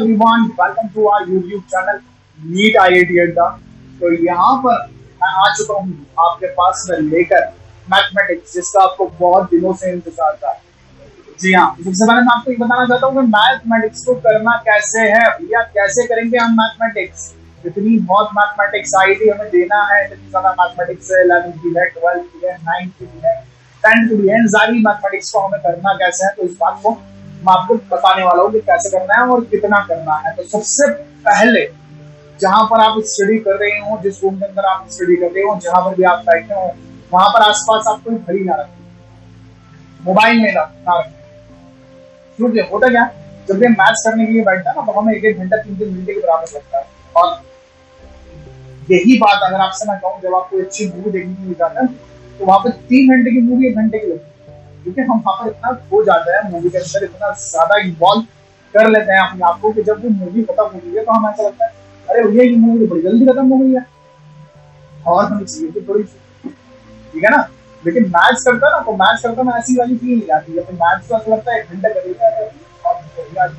Everyone, welcome to our YouTube channel NEET IIT Adda. तो यहाँ पर मैं आ चुका हूँ आपके पास में लेकर मैथमेटिक्स, जिसका आपको बहुत दिनों से इंतजार था। जी हाँ, सबसे पहले मैं आपको ये बताना चाहता हूँ कि मैथमेटिक्स को करना कैसे है भैया, कैसे करेंगे हम मैथमेटिक्स। इतनी बहुत मैथमेटिक्स आईआईटी हमें देना है, इतनी ज्यादा मैथमेटिक्स है, 11th की है, 12th की है, 9th की है, 10th की है, सारी मैथमेटिक्स को हमें करना कैसे है। तो इस बात को मैं आपको बताने वाला हूँ कि कैसे करना है और कितना करना है। तो सबसे पहले जहां पर आप स्टडी कर रहे हो, जिस रूम के अंदर आप स्टडी कर रहे हो, जहां पर भी आप बैठे हो, वहां पर आसपास आप कोई घड़ी ना रखें, मोबाइल में ना रखें। क्योंकि होता क्या, जब भी हम मैथ्स करने के लिए बैठते हैं ना, तो हमें एक घंटा 3 घंटे के बराबर लगता है। और यही बात अगर आपसे मैं कहूँ, जब आप कोई अच्छी मूवी देखने के लिए जाते हैं तो वहां पर 3 घंटे की मूवी 1 घंटे की लगती है, क्योंकि हम वहां पर इतना खो जाते हैं मूवी के अंदर, इतना ज्यादा इन्वॉल्व कर लेते हैं अपने आप को कि जब वो मूवी खत्म हो गई है तो हमें ऐसा लगता है अरे भैया ये मूवी बड़ी जल्दी खत्म हो गई है और हमें चाहिए थी थोड़ी सी, ठीक है ना। लेकिन मैथ्स करता ना, तो मैथ्स करता ना ऐसी वाली फील नहीं आती है। तो मैथ्स को ऐसा लगता है 1 घंटा करेगा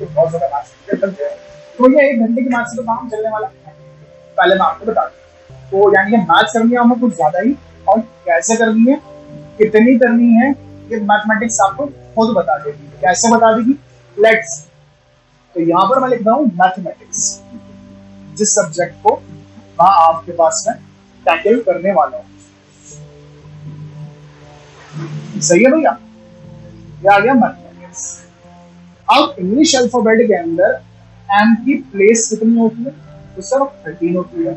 बहुत ज्यादा मैथ्स, तो ये 1 घंटे की मैथ्स से तो काम चलने वाला है। पहले मैं आपको बता दूं, तो यानी कि मैथ्स करनी है हमें कुछ ज्यादा ही, और कैसे करनी है, कितनी करनी है, ये मैथमेटिक्स आपको खुद बता देगी। कैसे बता देगी, लेट्स। तो यहाँ पर मैं लिख रहा हूँ मैथमेटिक्स, जिस सब्जेक्ट को मैं आपके पास में टैकल करने वाला हूँ। सही है भैया, ये आ गया मैथमेटिक्स। अब इंग्लिश अल्फाबेट के अंदर एम की प्लेस कितनी होती है, तो सर 13 होती है।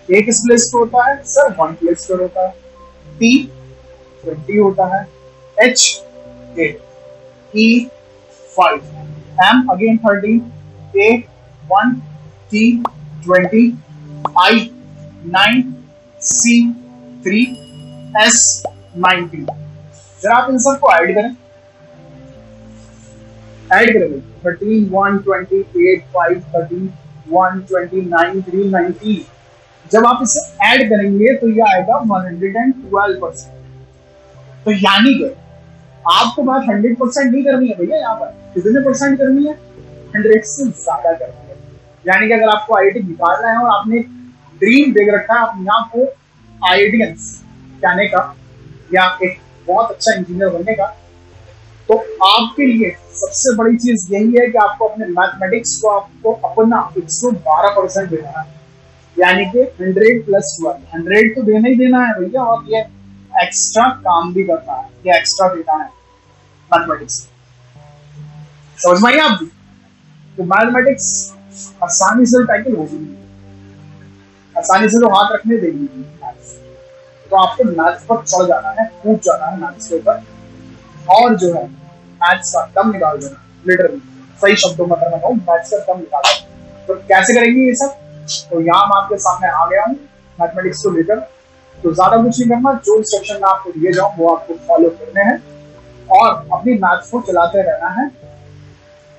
ए किस प्लेस पे होता है, सर 1 प्लेस पर होता है। टी 20 होता है, H 8, E 5, M again 13, A 1, T 20, I 9, C 3, S 19। जरा आप इन सबको ऐड करें, 13, 1, 20, 8, 5, 13, 1, 20, 9, 3, 19। जब आप इसे ऐड करेंगे तो ये आएगा 112%। तो यानी कि आपको बात 100% नहीं करनी है भैया, यहाँ पर कितने परसेंट करनी है, 100 से ज्यादा करनी है। यानी कि अगर आपको आईआईटी निकालना है और आपने ड्रीम देख रखा है अपने आप को आईआईटीएंस कहने का, या एक बहुत अच्छा इंजीनियर बनने का, तो आपके लिए सबसे बड़ी चीज यही है कि आपको अपने मैथमेटिक्स को आपको अपना 112% देना है। यानी कि 100 + 1, 100 तो देना ही देना है भैया, और ये एक्स्ट्रा काम भी करना है, ये एक्स्ट्रा देना है मैथमेटिक्स। समझ में आई आप भी? तो मैथमेटिक्स आसानी से टैकल होगी, आसानी से तो हाथ रखने देगी। तो आपको मैथ्स पर चढ़ जाना है, कूद जाना है मैथ्स के ऊपर, और जो है मैथ्स का दम निकाल देना, लिटरली सही शब्दों में मैं कहूँ, मैथ्स का दम निकाल देना। तो कैसे करेंगे ये सब, तो यहाँ मैं आपके सामने आ गया हूँ मैथमेटिक्स को लेकर। तो ज्यादा कुछ नहीं करना, जो इंस्ट्रक्शन मैं आपको दिए जाऊँ वो आपको फॉलो करने हैं और अपनी मैथ्स को चलाते रहना है।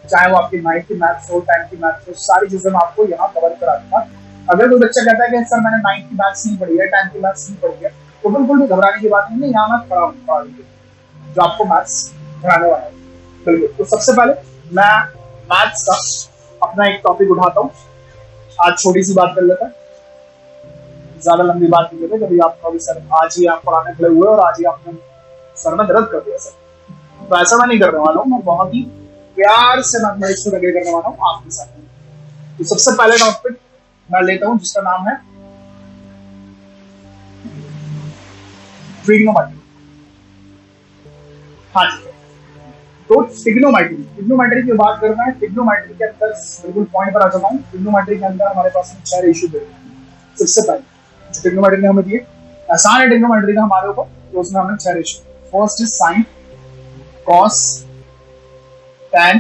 चाहे वो आपकी 9th की मैथ्स हो, 10th की मैथ्स हो, सारी चीजें मैं आपको यहाँ कवर करा दूंगा। अगर कोई बच्चा कहता है कि सर मैंने 9th की मैथ्स नहीं पढ़ी है, 10th की मैथ्स नहीं पढ़ी है, तो बिल्कुल भी घबराने की बात नहीं है। यहाँ मैं खड़ा हूँ जो आपको मैथ्स पढ़ाने वाला है, बिल्कुल। तो सबसे पहले मैं मैथ्स का अपना एक टॉपिक उठाता हूँ। आज छोटी सी बात कर लेता है, ज्यादा लंबी बात नहीं करते। कभी आपका भी सर आज ही आप पढ़ाने खड़े हुए और आज ही आपने सर में दर्द कर दिया सर, तो ऐसा मैं नहीं करने वाला हूँ। मैं बहुत ही प्यार से मैथमेटिक्स को टैकल करने वाला हूँ आपके साथ। तो सबसे पहले टॉपिक मैं लेता हूँ जिसका नाम है ट्रिग्नोमेट्री। हाँ जी, तो ट्रिग्नोमेट्री की बात करना है। ट्रिग्नोमेट्री के अंदर बिल्कुल पॉइंट पर आ जाता हूँ। ट्रिग्नोमेट्री के अंदर हमारे पास 4 रेशियो दे। सबसे पहले ट्रिग्नोमेट्री ने हमें दिए, आसान है ट्रिग्नोमेट्री का हमारे ऊपर, तो उसमें हमें 4 ratio. First is sine, cos, tan,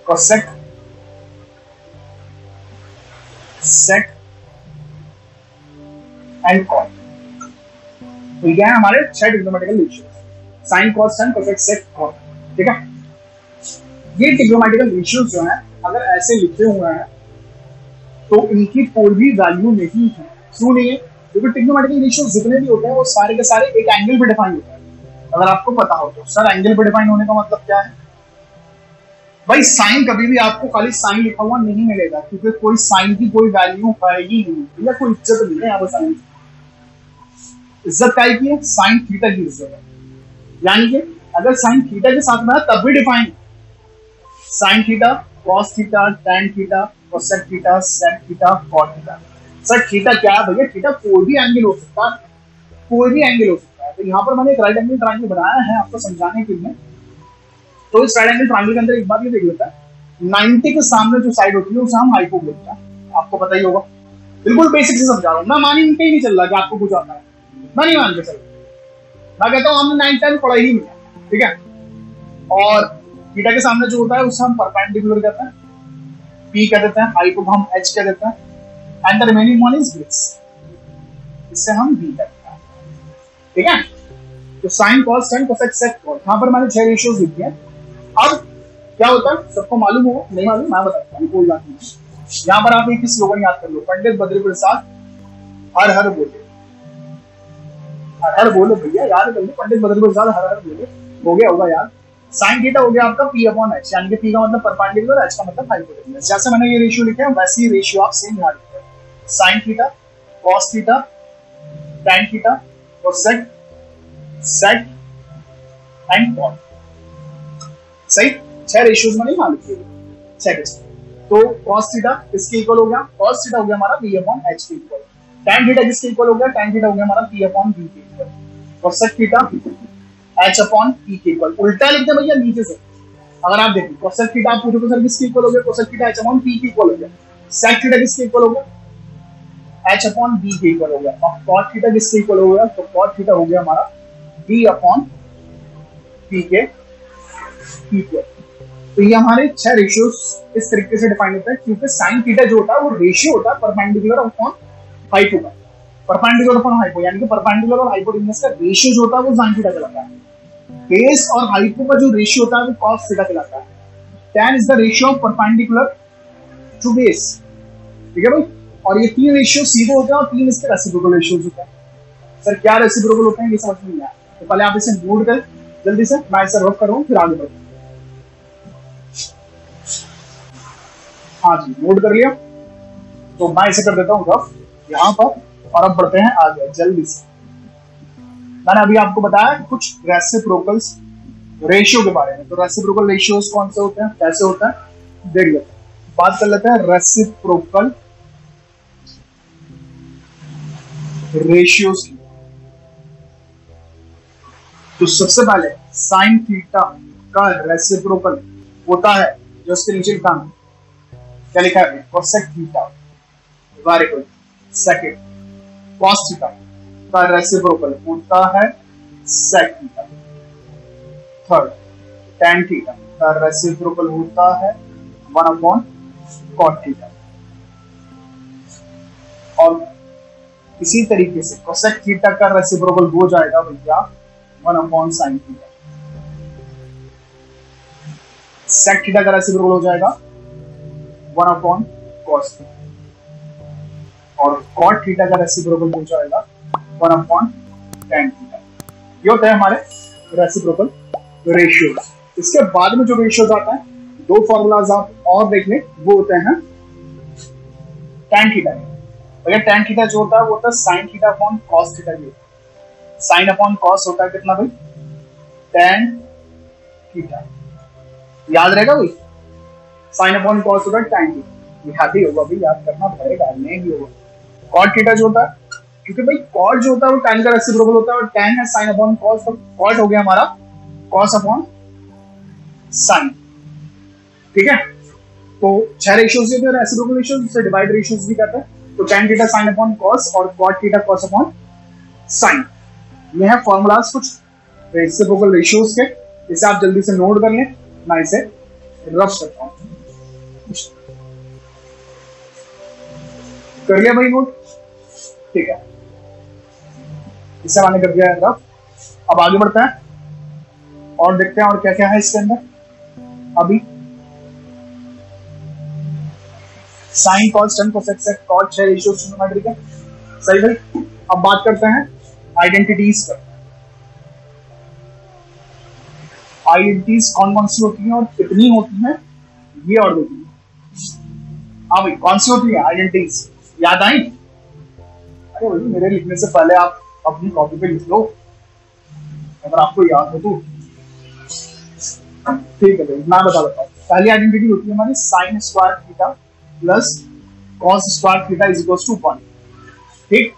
cosec, sec and cot। तो ये है हमारे 6 trigonometrical ratio, sine, cos, tan, cosec, sec, cot। ठीक है, ये ट्रिग्नोमेट्रिकल रेशियोज जो हैं अगर ऐसे लिखे हुए हैं तो इनकी कोई भी वैल्यू नहीं है। क्यों नहीं है? क्योंकि ट्रिग्नोमेट्रिकल रेशियोज जितने भी होते हैं वो सारे के सारे एक एंगल पे डिफाइन होते हैं। अगर आपको पता हो तो सर एंगल पे डिफाइन होने का मतलब क्या है, भाई साइन कभी भी आपको खाली साइन लिखा हुआ नहीं मिलेगा, क्योंकि कोई साइन की कोई वैल्यू है ही नहीं, ठीक है, कोई इज्जत नहीं है यहाँ पर साइन। इज्जत काय की है? साइन थीटा की इज्जत है। यानी कि अगर साइन थीटा के साथ में है तब भी define sine theta, cos theta, tan theta, cosec theta, sec theta, cot theta. Sir theta क्या है भैया? थीटा कोई भी एंगल हो सकता है, कोई भी एंगल हो सकता है। तो यहाँ पर मैंने एक राइट एंगल ट्रायंगल बनाया है आपको समझाने के लिए। तो इस राइट एंगल ट्रायंगल के अंदर एक बात ये देख लेता है, 90 के सामने जो साइड होती है उसे हम हाइपो बोलते हैं, आपको पता ही होगा। बिल्कुल बेसिक से समझा रहा हूँ मैं, मानी इनके ही नहीं चल रहा कि आपको कुछ आता है, मैं नहीं मान के चल, मैं कहता हूँ हमने 9 10 पढ़ा ही नहीं, ठीक है। और थीटा के सामने जो होता है उसे हम परपेंडिकुलर कहते हैं, पी कह देते हैं, हाइपो को हम एच कह देते हैं, and the remaining one is base, इससे हम बी कहते हैं, ठीक है। तो sine cos tan cosec sec cot, यहाँ पर मैंने 6 रेशियोज लिखी है। अब क्या होता है सबको मालूम होगा, नहीं मालूम मैं बताता हूँ, कोई बात नहीं। यहाँ पर आप एक ही स्लोगन याद कर लो, पंडित बद्री प्रसाद हर हर बोले, हर हर बोलो भैया, याद कर लो, पंडित बद्री प्रसाद हर हर बोले, हो गया होगा यार। साइन थीटा हो गया आपका पी अपॉन एच, यानी कि पी का मतलब परपेंडिकुलर, एच का मतलब हाइपोटेन्यूज। जैसे मैंने ये रेशियो लिखे हैं वैसे ही रेशियो आप सेम याद रखिए, sine theta, cos theta, tan theta, cosec, sec and cot. सही, 6 रेशियोज में नहीं मालूम, 6 तो cos थीटा इसके इक्वल हो गया, cos थीटा हो गया हमारा v अपॉन h के इक्वल, tan थीटा किसके इक्वल हो गया, tan थीटा हो गया हमारा p अपॉन v के equal, cosec theta h upon p के इक्वल। उल्टा लिखते हैं भैया नीचे से, अगर आप देखें cosec थीटा आप पूछो तो सर किसके इक्वल हो गया, cosec theta h upon p के इक्वल हो गया, sec थीटा किसके इक्वल हो गया, h अपॉन v के इक्वल हो गया, और cot थीटा किसके इक्वल हो गया, तो cot थीटा हो गया हमारा v अपॉन p के इक्वल। तो ये हमारे 6 रेशियोज इस तरीके से डिफाइन होता है, क्योंकि साइन थीटा जो होता है वो रेशियो होता है परपेंडिकुलर अपॉन हाइपो का, परपेंडिकुलर अपॉन हाइपो, यानी कि परपेंडिकुलर और हाइपोटेन्यूज का रेशियो जो होता है वो साइन थीटा कहलाता है। बेस और हाइपो का जो रेशियो होता है वो कॉस थीटा कहलाता है। tan is the ratio of perpendicular to base, ठीक है भाई। और ये 3 रेशियो सीधे होते हैं और 3 इसके रेसिप्रोकल रेशियोज होते हैं। सर क्या रेसिप्रोकल होते हैं ये समझ में नहीं आया, तो पहले आप इसे नोट कर जल्दी से, मैं इसे रफ करूँ फिर आगे बढ़ूँ। हाँ जी नोट कर लिया, तो मैं इसे कर देता हूँ रफ यहाँ पर, और अब बढ़ते हैं आगे जल्दी से। मैंने अभी आपको बताया कुछ रेसिप्रोकल्स रेशियो के बारे में, तो रेसिप्रोकल रेशियोज कौन से होते हैं, कैसे होता है देख लेते हैं। बात कर लेते हैं रेसिप्रोकल रेशियोज की। तो सबसे पहले साइन थीटा का रेसिप्रोकल होता है, जो उसके नीचे लिखा है क्या लिखा है, cosec theta, very good. Second cos theta का रेसिप्रोकल होता है sec theta. Third tan theta का रेसिप्रोकल होता है 1 अपॉन कॉट थीटा। और इसी तरीके से कोसेक थीटा का रेसिप्रोकल हो जाएगा भैया 1 upon sine theta. Sec theta का रेसिप्रोकल हो जाएगा 1 अपॉन कॉस थीटा, और कॉट थीटा का रेसिप्रोकल हो जाएगा 1 अपॉन टैन थीटा। ये होता है हमारे रेसिप्रोकल रेशियोज। इसके बाद में जो रेशियोज आता है, 2 फॉर्मूलाज आप और देख लें, वो होते हैं टैन थीटा। भैया टैन थीटा जो होता है वो होता है sine theta upon cos theta. Sine upon cos होता है कितना भाई, टैन थीटा, याद रहेगा भाई, साइन अपॉन कॉस होता है टैन थीटा, याद ही होगा भाई, याद करना पड़ेगा, नहीं भी होगा। कॉट थीटा जो होता है, क्योंकि भाई कॉट जो होता है वो टैन का रेसिप्रोकल होता है, और टैन है साइन अपॉन कॉस, तो कॉट हो गया हमारा कॉस अपॉन साइन, ठीक है। तो 6 रेशियोज होते हैं रेसिप्रोकल रेशियोज, जिसे डिवाइड रेशियोज भी कहते हैं। तो tan theta sine upon cos और cot theta cos upon sine, ये है फॉर्मूलाज कुछ रेसिप्रोकल रेशियोज के। इसे आप जल्दी से नोट कर लें, मैं इसे रफ करता हूं। कर लिया भाई नोट, ठीक है, इसे मैंने कर दिया है रफ। अब आगे बढ़ते हैं और देखते हैं और क्या क्या है इसके अंदर। अभी sine cos tan cosec sec cot 6 ratios trigonometry के, सही भाई। अब बात करते हैं आइडेंटिटीज पर। आइडेंटिटीज कौन कौन सी होती हैं और कितनी होती हैं ये और देखिए, हाँ भाई कौन सी होती है आइडेंटिटीज, याद आई? अरे भाई मेरे लिखने से पहले आप अपनी कॉपी पे लिख लो अगर आपको याद हो तो। ठीक है भाई, मैं बता देता हूँ। पहली आइडेंटिटी होती है हमारी sine square theta plus cos square theta is equal to 1। ठीक,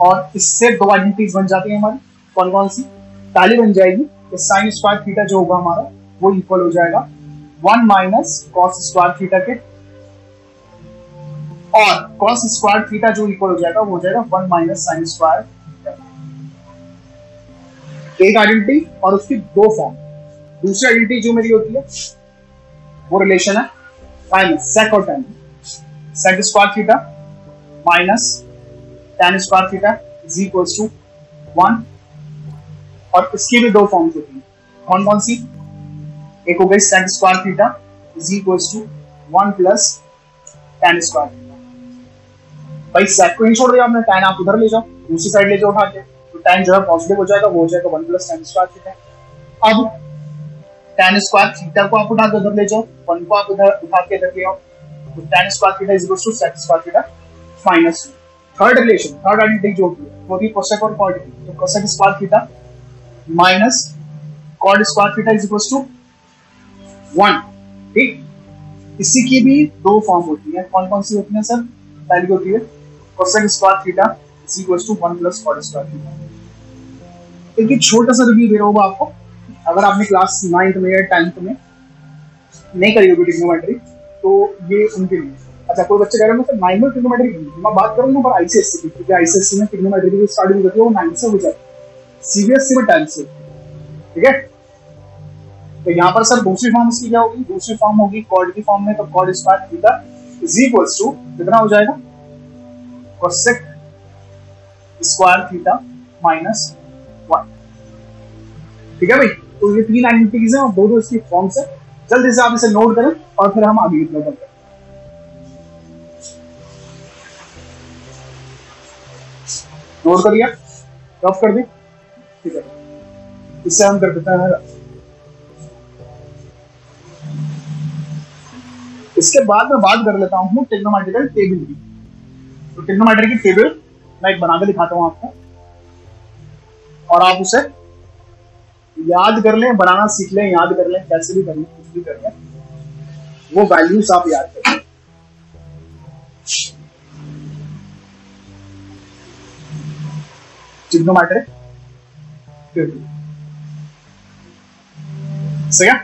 और इससे दो आइडेंटिटीज बन जाती है हमारी। कौन कौन सी? पहली बन जाएगी कि साइन स्क्वायर थीटा जो होगा हमारा वो इक्वल हो जाएगा 1 माइनस कॉस स्क्वायर थीटा के, और कॉस स्क्वायर थीटा जो इक्वल हो जाएगा वो हो जाएगा 1 माइनस साइन स्क्वायर थीटा। एक आइडेंटिटी और उसकी दो फॉर्म। दूसरी आइडेंटिटी जो मेरी होती है वो रिलेशन है माइनस सेक और tan. Sec square theta minus tan square theta is equal to 1, और इसकी भी दो फॉर्म्स होती है। कौन कौन सी? एक हो गई sec square theta is equal to 1 plus tan square theta. भाई सेक को ही छोड़ दिया आपने, टेन आप उधर ले जाओ, दूसरी साइड ले जाओ उठा के, तो टेन जो है पॉजिटिव हो जाएगा, वो हो जाएगा 1 प्लस टेन स्क्वायर थीटा। अब टेन स्क्वायर थीटा को आप उठा के उधर ले जाओ, 1 को आप उधर उठा के इधर ले आओ, तो tan square theta is equal to sec square theta minus 2। Third relation, third identity जो होती है वो भी कोसेक और कॉट की, तो cosec square theta minus cot square theta is equal to 1। ठीक, इसी की भी दो फॉर्म होती है। कौन कौन सी होती है सर? पहली होती है cosec square theta is equal to 1 plus cot square theta. एक छोटा सा रिव्यू दे रहा हूँ आपको, अगर आपने क्लास 9th में या 10th में नहीं करी होगी ट्रिग्नोमेट्री तो ये उनके लिए। अच्छा, कोई बच्चे कह रहे हैं 9 में ट्रिग्नोमेट्री की, मैं बात करूंगा पर आईसीएससी की, क्योंकि आईसीएससी में ट्रिग्नोमेट्री की स्टार्टिंग होती है वो 9 से हो जाती है, सीबीएसई में 10 से। ठीक है, तो यहाँ पर सर दूसरी फॉर्म इसकी क्या होगी? दूसरी फॉर्म होगी कॉड की फॉर्म में, तो cot square theta is equal to कितना हो जाएगा? Cosec square theta minus 1। ठीक है भाई, तो ये तीन आइडेंटिटीज हैं और दो इसकी फॉर्म्स है। जल्दी से आप इसे नोट करें और फिर हम आगे की तरफ बढ़ते हैं। नोट कर लिया? रफ कर दी? ठीक है, इससे हम कर देते हैं। इसके बाद मैं बात कर लेता हूँ ट्रिग्नोमेट्रिकल टेबल की। तो ट्रिग्नोमेट्री की टेबल मैं एक बना के दिखाता हूँ आपको, और आप उसे याद कर लें, बनाना सीख लें, याद कर लें, कैसे भी कर लें, कुछ भी कर लें, वो वैल्यूज आप याद करें। ट्रिग्नोमेट्रिक टेबल सही है।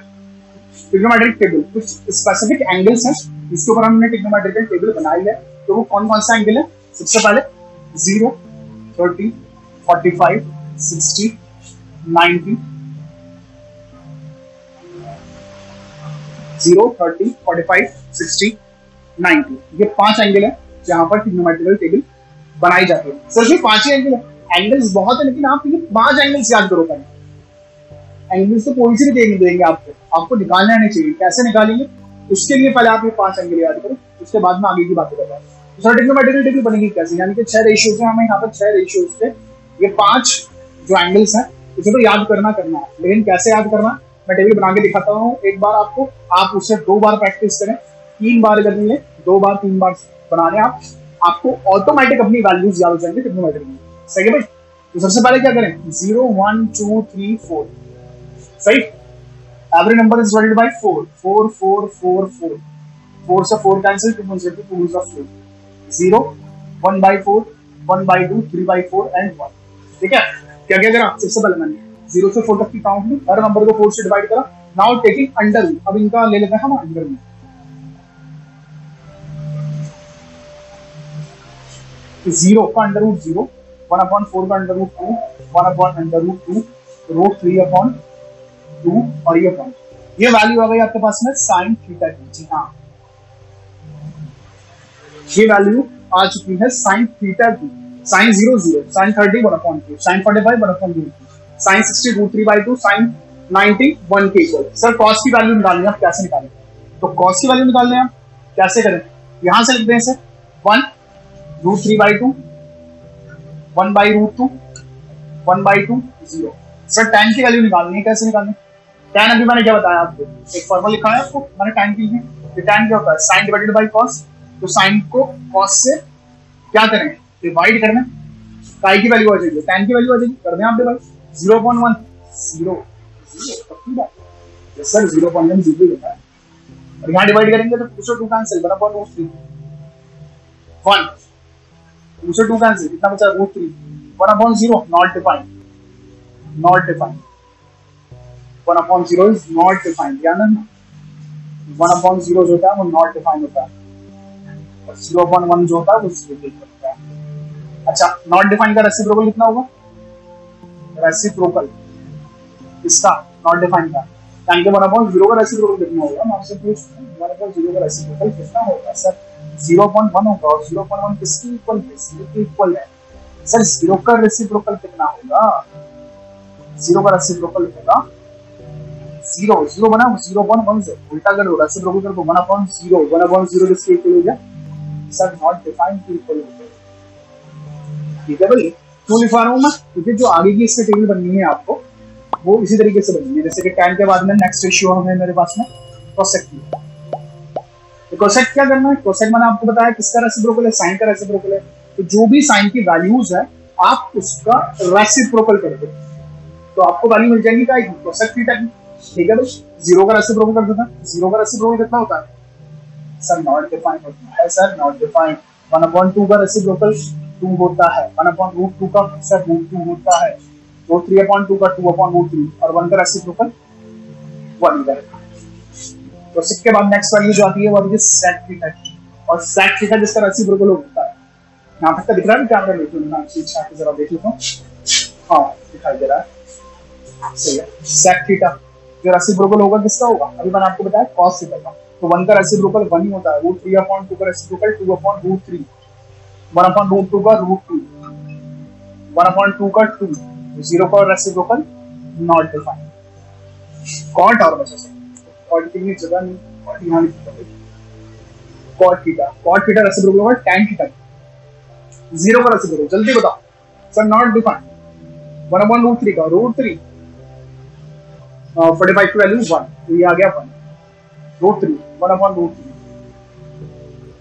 ट्रिग्नोमेट्रिक टेबल कुछ स्पेसिफिक एंगल्स हैं जिसके ऊपर हमने ट्रिग्नोमेट्रिकल टेबल बनाई है। तो वो कौन कौन सा एंगल है? सबसे पहले 0, 30, 45, 60, 90, 0, 30, 45, 60, 90, ये 5 एंगल है जहां पर ट्रिग्नोमेट्रिकल टेबल बनाई जाती है। सिर्फ ये 5 ही एंगल है, एंगल्स बहुत है लेकिन आप ये 5 एंगल्स याद करो पहले। एंगल्स तो कोई से भी देंगे आपको निकालना नहीं चाहिए। कैसे निकालेंगे उसके लिए पहले आप ये 5 एंगल याद करो, उसके बाद में आगे की बातें करते हैं। तो सर ट्रिग्नोमेट्रिकल टेबल बनेगी कैसे? यानी कि 6 रेशियोज है, हमें यहाँ पर 6 रेशियोज पे ये 5 जो एंगल्स हैं इसे तो याद करना है, लेकिन कैसे याद करना मैं टेबल बना के दिखाता हूँ एक बार आपको। आप उससे 2 बार प्रैक्टिस करें, 3 बार करनी है, 2 बार 3 बार बनाने आपको ऑटोमेटिक अपनी वैल्यूज याद हो जाएंगे ट्रिग्नोमेट्री में। सही है भाई? तो सबसे पहले क्या करें? 0, 1, 2, 3, 4। सही, every number is divided by 4, 4, 4, 4, 4, 4 से 4 कैंसिल, 2 से 2 is 4, 0, 1/4, 1/2, 3/4 एंड 1। ठीक है, क्या क्या करा? सबसे पहले मैंने 0 से 4 तक की काउंट ली, हर नंबर को 4 से डिवाइड करा। नाउ टेकिंग अंडर रूट, अब इनका ले लेते हैं हम अंडर रूट। 0 का अंडर रूट 0, 1/4 का अंडर रूट 2, 1/√2, रूट 3/2 और ये पॉइंट, ये वैल्यू आ गई आपके पास में साइन थीटा की। जी हाँ, ये वैल्यू आ चुकी है साइन थीटा की। Sine 0, 0, sine 30 1/2, sine 45 1/2, sine 60 √3/2, sine 90 1 के इक्वल। सर कॉस की वैल्यू निकालनी है, आप कैसे निकालें? तो कॉस की वैल्यू निकालने हैं, कैसे करें? यहां से लिखते हैं इसे 1 √3/2, 1/√2, 1/2, 0। सर tan की वैल्यू निकालनी है, कैसे निकालनी? tan अभी मैंने क्या बताया आपको, एक फॉर्मूला लिखा है आपको मैंने tan के लिए। तो tan क्या होता है, sin डिवाइडेड बाई cos। तो sin को cos से क्या करें, डिवाइड करना, काय की वैल्यू आ जाएगी, tan की वैल्यू आ जाएगी, कर दें आप डिवाइड, 0.1 0 पक्की बात है सर, 0.1 0 होता है। और यहाँ डिवाइड करेंगे तो 2 से 2 कैंसिल, 1/√3 1, 2 से 2 कैंसिल, कितना बचा √3, 1/0 not defined, not defined, 1/0 is not defined, ध्यान रखना 1/0 जो होता है वो नॉट डिफाइंड होता है, और 0.1 जो होता है वो 0 होता है। अच्छा, नॉट डिफाइंड का रेसिप्रोकल कितना होगा, रेसिप्रोकल इसका नॉट डिफाइंड का tan के 1/0 का रेसिप्रोकल कितना होगा, मैं आपसे पूछता हूं 1/0 का रेसिप्रोकल कितना होगा सर, 0.1 होगा, और 0.1 किसके इक्वल है, 0 के इक्वल है सर। 0 का रेसिप्रोकल कितना होगा, 0 का रेसिप्रोकल होगा 0, 0 बना 0.1 से उल्टा कर दो, रेसिप्रोकल कर दो 1/0, 1/0 किसके इक्वल हो गया सर, नॉट डिफाइंड के इक्वल हो गया। ठीक है भाई, क्यों लिखा रहा हूं मैं, क्योंकि जो आगे की इससे टेबल बननी है आपको वो इसी तरीके से बननी है। जैसे कि tan के बाद में नेक्स्ट रेशियो हमें मेरे पास में cosec की, तो cosec क्या करना है, cosec मैंने आपको बताया किसका रेसिप्रोकल है, sin का रेसिप्रोकल है। तो जो भी sin की वैल्यूज है आप उसका रेसिप्रोकल कर दो, तो आपको वैल्यू मिल जाएगी क्या, cosec थीटा की। ठीक है भाई, 0 का रेसिप्रोकल कर देता है, 0 का रेसिप्रोकल कितना होता है सर, नॉट डिफाइंड होता है सर, नॉट डिफाइंड। 1/2 का रेसिप्रोकल 2 होता है, 1/√2 का सर √2 होता है, तो 3/2 का 2/√3, और 1 का रेसिप्रोकल 1 इधर। तो इसके बाद नेक्स्ट वैल्यू जो आती है वो आती है sec थीटा की, और sec थीटा जिसका रेसिप्रोकल होता है, यहाँ तक दिख रहा है कैमरा में, तो मैं पीछे आके जरा देख लेता हूँ, हाँ दिखाई दे रहा है, सही है। sec थीटा जो रेसिप्रोकल होगा किसका होगा, अभी मैंने आपको बताया cos थीटा का, तो 1 का रेसिप्रोकल 1 ही होता है, वो 3/2 का रेसिप्रोकल 2/√3, 1/√2 का √2, 1/2 का 2, 0 का रेसिप्रोकल नॉट डिफाइंड। कॉट और बचा सकते, कॉट की भी जगह नहीं, कॉट यहाँ लिखा है, कॉट थीटा रेसिप्रोकल होगा tan थीटा, 0 का रेसिप्रोकल जल्दी बताओ सर, नॉट डिफाइंड, 1/√3 का √3, 45 की वैल्यू 1, तो ये आ गया 1, √3 1/√3,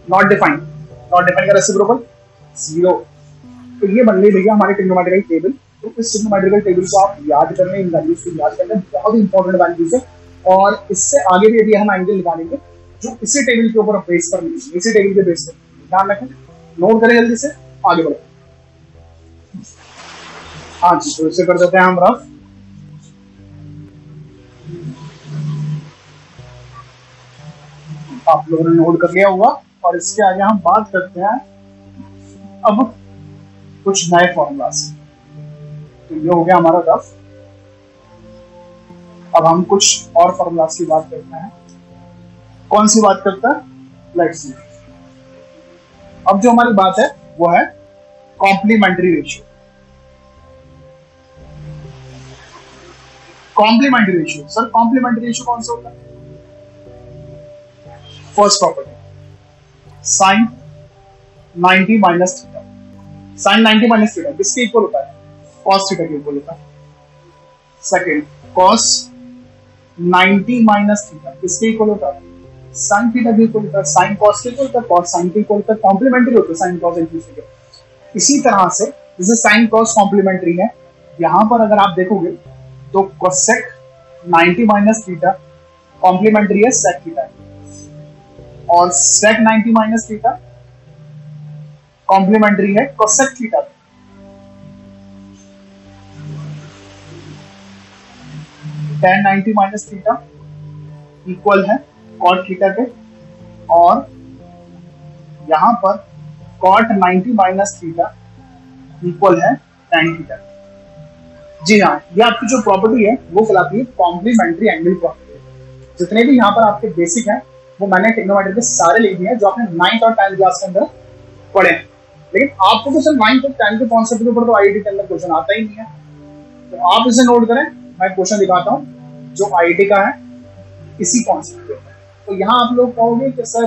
नॉट डिफाइंड, नॉट डिफाइंड का रेसिप्रोकल 0। तो ये बन गई भैया हमारी ट्रिग्नोमेट्रिकल टेबल। तो इस ट्रिग्नोमेट्रिकल टेबल को आप याद करने, इन वैल्यूज को याद करने बहुत इंपॉर्टेंट वैल्यूज है, और इससे आगे भी अभी हम एंगल निकालेंगे जो इसी टेबल के ऊपर बेस पर मिलेंगे, इसी टेबल के बेस पर। ध्यान रखें, नोट करें जल्दी से, आगे बढ़े। हाँ जी, तो इसे कर देते हैं हम रफ। आप लोगों ने नोट कर लिया होगा, और इसके आगे हम बात करते हैं अब कुछ नए फॉर्मूलास। तो ये हो गया हमारा रफ। अब हम कुछ और फॉर्मूलास की बात करते हैं। कौन सी बात करता है, लेट्स सी। अब जो हमारी बात है वो है complementary ratio. Complementary ratio, sir complementary ratio कौन सा होता है, first property sine 90 minus theta, sine 90 minus theta किसके इक्वल होता है, कॉस थीटा के इक्वल होता है। सेकंड, कॉस 90 माइनस थीटा किसके इक्वल होता है, साइन थीटा के इक्वल होता है। साइन कॉस के इक्वल होता है, कॉस साइन के इक्वल होता है, कॉम्प्लीमेंट्री होता है साइन कॉस एक दूसरे के। इसी तरह से जैसे साइन कॉस कॉम्प्लीमेंट्री है, यहां पर अगर आप देखोगे तो कोसेक 90 माइनस थीटा कॉम्प्लीमेंट्री है सेक थीटा, और सेक 90 माइनस थीटा कॉम्प्लीमेंट्री है cosec theta. tan 90 minus theta equal है cot थीटा के, और यहां पर cot 90 माइनस थीटा इक्वल है tan थीटा। जी हाँ, ये आपकी जो प्रॉपर्टी है वो कहलाती है कॉम्प्लीमेंट्री एंगल प्रॉपर्टी। जितने भी यहाँ पर आपके बेसिक हैं वो मैंने ट्रिग्नोमेट्री के सारे लिख दिए हैं जो आपने 9th और 10th क्लास के अंदर पढ़े हैं। लेकिन आपको तो सर 9th और 10th के कॉन्सेप्ट के ऊपर तो आईआईटी के अंदर क्वेश्चन आता ही नहीं है, तो आप इसे नोट करें। मैं क्वेश्चन दिखाता हूँ जो आईआईटी का है इसी कॉन्सेप्ट के ऊपर। तो यहाँ आप लोग कहोगे कि सर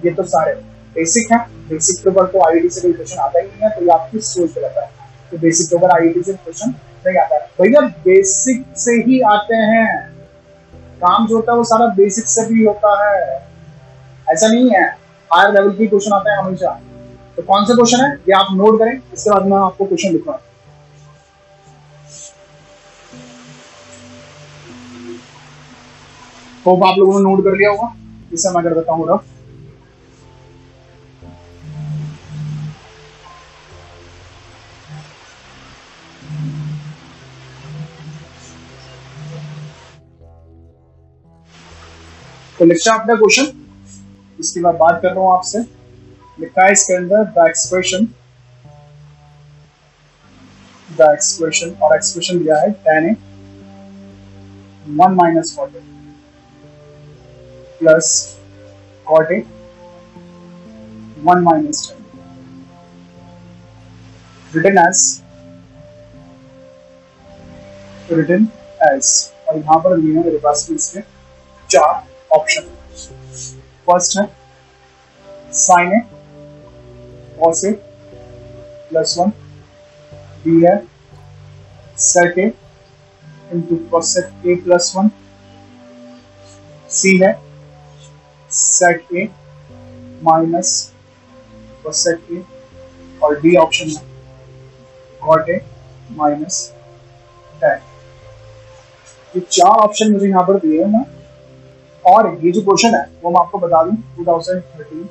ये तो सारे बेसिक है, बेसिक के ऊपर तो आईआईटी से कोई क्वेश्चन आता ही नहीं है, तो ये आपकी सोच गलत है। तो बेसिक के ऊपर आईआईटी से क्वेश्चन नहीं आता है भैया, बेसिक से ही आते हैं। काम जो होता है वो सारा बेसिक से भी होता है, ऐसा नहीं है, हायर लेवल की क्वेश्चन आता है हमेशा। तो कौन सा क्वेश्चन है ये आप नोट करें, इसके बाद मैं आपको क्वेश्चन लिख रहा हूं। होप आप लोगों ने नोट कर लिया होगा, इसे मैं कर देता हूँ रफ। तो लिखा आपका क्वेश्चन, इसकी मैं बात कर रहा हूं आपसे। लिखा है इसके अंदर द एक्सप्रेशन और एक्सप्रेशन दिया है tan A 1 minus cot A plus cot A 1 minus tan written as और यहां पर लिए हैं मेरे पास में इसके 4 ऑप्शन। फर्स्ट है sin A cos A plus 1, B है sec A into cosec A plus 1, C है sec A minus cosec A और D ऑप्शन है cot A minus tan। ये 4 ऑप्शन मुझे यहाँ पर दिए हैं ना, और ये जो क्वेश्चन है वो मैं आपको बता दूं 2013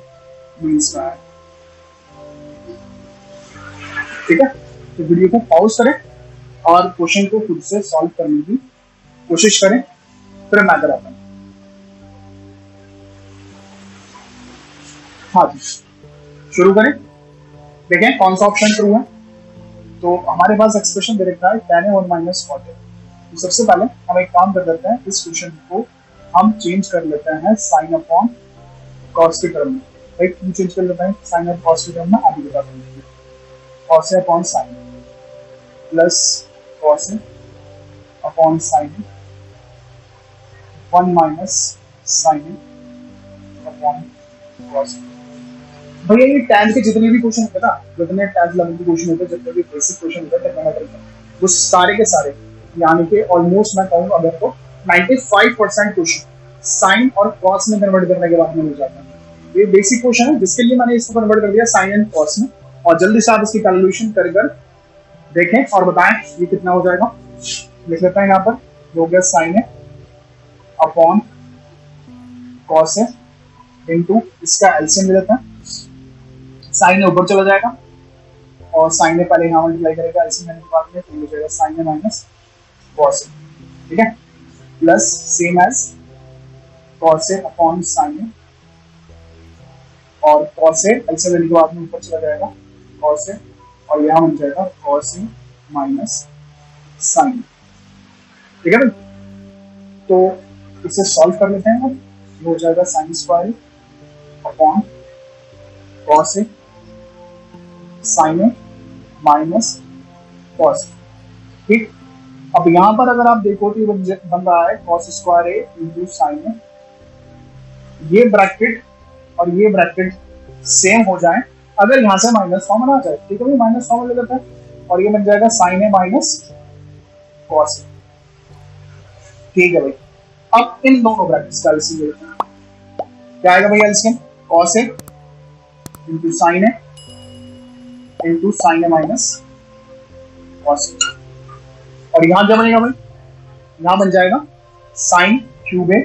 मेंस का है। ठीक है, तो वीडियो को पॉज करें और क्वेश्चन को खुद से सॉल्व करने की कोशिश करें, फिर मैं कराता हूं। हाँ जी, शुरू करें। देखें कौन सा ऑप्शन ट्रू है। तो हमारे पास एक्सप्रेशन दे रखा है tan A 1 minus cot A। तो सबसे पहले हम एक काम कर लेते हैं, इस क्वेश्चन को हम चेंज कर लेते हैं साइन अपॉन कॉस के टर्म में। राइट, हम चेंज कर लेते हैं साइन और कॉस के टर्म में, अभी बता देंगे। Cos A upon sine plus cos A upon sine 1 minus sine upon cos. भैया ये tan के जितने भी क्वेश्चन होते हैं ना, जितने tan लेवल के क्वेश्चन होते हैं, जितने भी बेसिक क्वेश्चन होते हैं टेक्नोमेट्री में, वो सारे के सारे यानी कि ऑलमोस्ट मैं कहूँ अगर तो 95% क्वेश्चन साइन और कॉस में कन्वर्ट करने के बाद में हो जाता है। ये बेसिक क्वेश्चन है जिसके लिए मैंने इसको कन्वर्ट कर दिया साइन एंड कॉस में, और जल्दी से आप इसकी कैलकुलेशन कर देखें और बताएं ये कितना हो जाएगा। लिख लेते हैं यहाँ पर, हो गया साइन है अपॉन कॉस है इनटू इसका एलसीएम ले लेते हैं। साइन ऊपर चला जाएगा और साइन ने पहले यहाँ मल्टीप्लाई करेगा एलसीएम लेने के बाद में, तो हो जाएगा साइन है माइनस कॉस। ठीक है, plus same as cos A upon sign और कॉस ए एलसीएम लेने के बाद में ऊपर चला जाएगा कॉस ए और यहाँ बन जाएगा कॉस ए माइनस साइन। ठीक है भाई, तो इसे सॉल्व कर लेते हैं। ये हो जाएगा sine square upon cos A sign A minus cos. ठीक, अब यहां पर अगर आप देखो तो ये बन रहा है कॉस स्क्वायर ए इंटू साइन ए। ये ब्रैकेट और ये ब्रैकेट सेम हो जाए, अगर यहां से माइनस कॉमन आ जाए, ठीक है भाई, माइनस कॉमन ले लेते हैं और ये बन जाएगा साइन ए माइनस कॉस। ठीक है भाई, अब इन दोनों ब्रैकेट्स का एलसीएम लेते हैं। क्या आएगा भाई LCM? Cos A into sine A into sine A minus cos. और यहां क्या बनेगा भाई? यहां बन जाएगा साइन क्यूब ए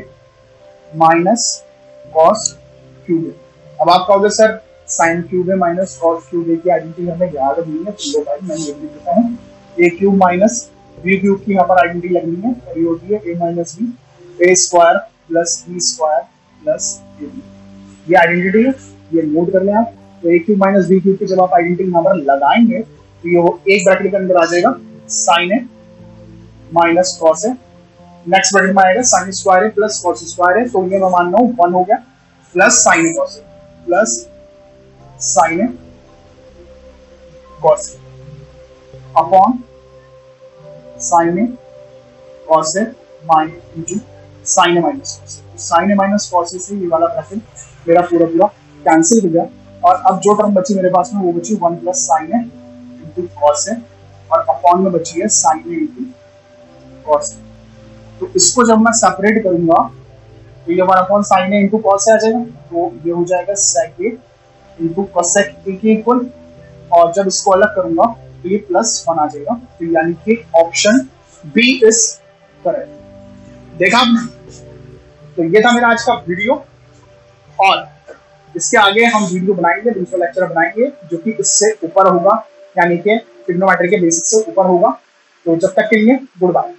माइनस कॉस क्यूब ए। अब आप कहोगे सर साइन क्यूब ए माइनस कॉस क्यूब ए की आइडेंटिटी हमें याद नहीं है, तो भाई मैं ये लिख देता हूं, ए क्यूब माइनस बी क्यूब की यहाँ पर आइडेंटिटी लगनी है, और ये होती है A minus B, A square plus B square plus A B. ये आइडेंटिटी है, ये नोट कर लें आप। तो A cube minus B cube की जब आप आइडेंटिटी यहाँ पर लगाएंगे तो ये एक ब्रैकेट के अंदर आ जाएगा sign A minus cos A. Next bracket में आएगा साइन स्क्वायर ए प्लस कॉस स्क्वायर ए, तो ये मैं मान रहा हूँ 1 हो गया, plus sign A cos A plus sign A cos upon sign A cos A minus into sine A minus cos A. Sign A minus cos A से ये वाला ब्रैकेट मेरा पूरा कैंसिल हो गया, और अब जो टर्म बची मेरे पास में वो बची 1 plus sign A into cos A, और अपॉन में बची है sign A into cos A. तो इसको जब मैं सेपरेट करूंगा तो ये 1/sin a इंटू कॉस आ जाएगा, तो ये हो जाएगा sec a into cosec a के इक्वल, और जब इसको अलग करूंगा तो ये +1 आ जाएगा। तो यानी कि ऑप्शन बी इज करेक्ट। देखा आपने? तो ये था मेरा आज का वीडियो, और इसके आगे हम वीडियो बनाएंगे, दूसरा लेक्चर बनाएंगे जो कि इससे ऊपर होगा, यानी कि ट्रिग्नोमेट्री के बेसिक से ऊपर होगा। तो जब तक के लिए गुड बाय।